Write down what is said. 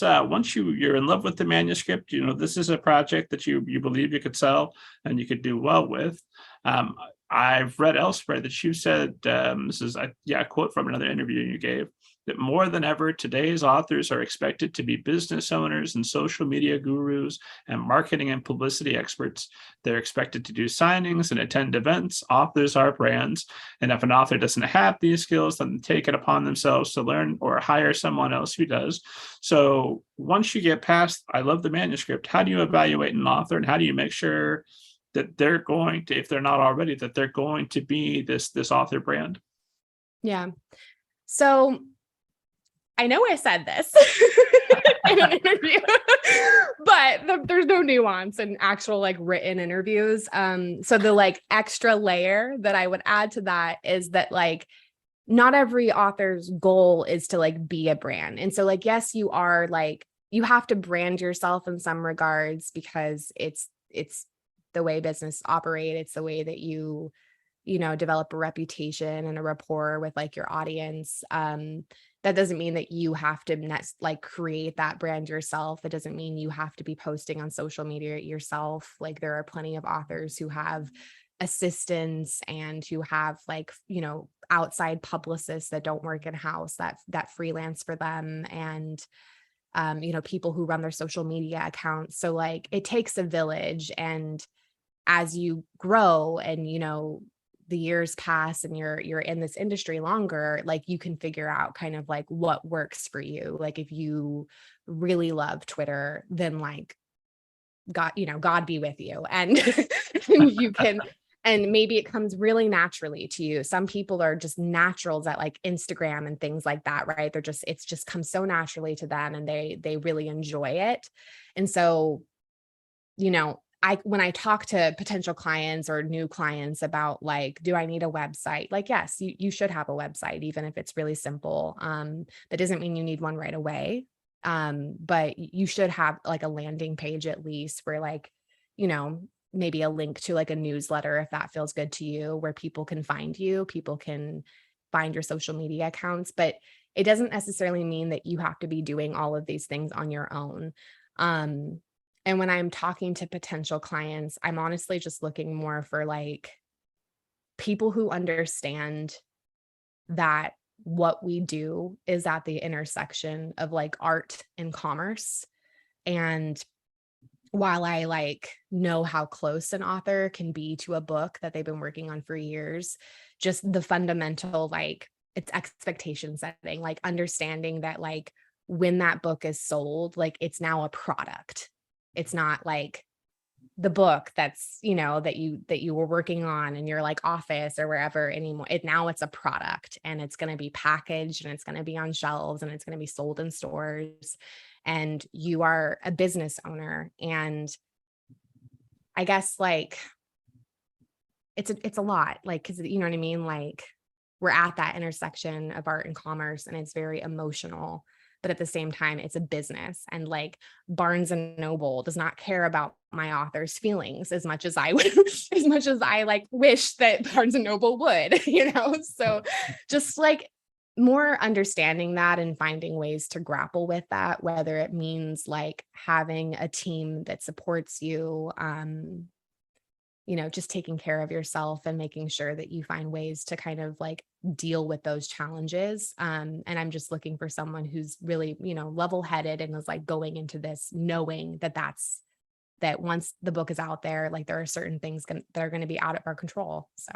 once you're in love with the manuscript, this is a project that you believe you could sell and you could do well with. I've read elsewhere that you said, this is a quote from another interview you gave, that more than ever, today's authors are expected to be business owners and social media gurus and marketing and publicity experts. They're expected to do signings and attend events. Authors are brands. And if an author doesn't have these skills, then take it upon themselves to learn or hire someone else who does. So once you get past, I love the manuscript, how do you evaluate an author and how do you make sure that they're going to, if they're not already, that they're going to be this author brand? Yeah. So I know I said this in an interview, but there's no nuance in actual like written interviews. So the like extra layer that I would add to that is that like not every author's goal is to like be a brand. And so like, yes, you are like, you have to brand yourself in some regards because it's the way business operate. It's the way that you develop a reputation and a rapport with like your audience. That doesn't mean that you have to like create that brand yourself. It doesn't mean you have to be posting on social media yourself. Like there are plenty of authors who have assistants and who have like, outside publicists that don't work in-house that freelance for them. And, people who run their social media accounts. So like it takes a village. And as you grow and, the years pass and you're in this industry longer, like you can figure out kind of like what works for you. Like if you really love Twitter, then like God be with you. And you can, and maybe it comes really naturally to you. Some people are just naturals at like Instagram and things like that, right? It's just comes so naturally to them and they really enjoy it. And so, when I talk to potential clients or new clients about like, do I need a website? Like, yes, you should have a website, even if it's really simple. That doesn't mean you need one right away. But you should have like a landing page at least where like, maybe a link to like a newsletter, if that feels good to you, where people can find you, people can find your social media accounts, but it doesn't necessarily mean that you have to be doing all of these things on your own. And when I'm talking to potential clients, I'm honestly just looking more for like people who understand that what we do is at the intersection of like art and commerce. And while I like know how close an author can be to a book that they've been working on for years, just the fundamental, like it's expectation setting, like understanding that like when that book is sold, like it's now a product. It's not like the book that's, that you were working on in your like office or wherever anymore. Now it's a product and it's going to be packaged and it's going to be on shelves and it's going to be sold in stores. And you are a business owner. And I guess like, it's a lot, like, cause you know what I mean? Like we're at that intersection of art and commerce and it's very emotional. But at the same time, it's a business. And like Barnes and Noble does not care about my author's feelings as much as I would, as much as I like wish that Barnes and Noble would, So just like more understanding that and finding ways to grapple with that, whether it means like having a team that supports you, just taking care of yourself and making sure that you find ways to kind of like deal with those challenges. And I'm just looking for someone who's really, level-headed and is like going into this knowing that once the book is out there, like there are certain things that are going to be out of our control. So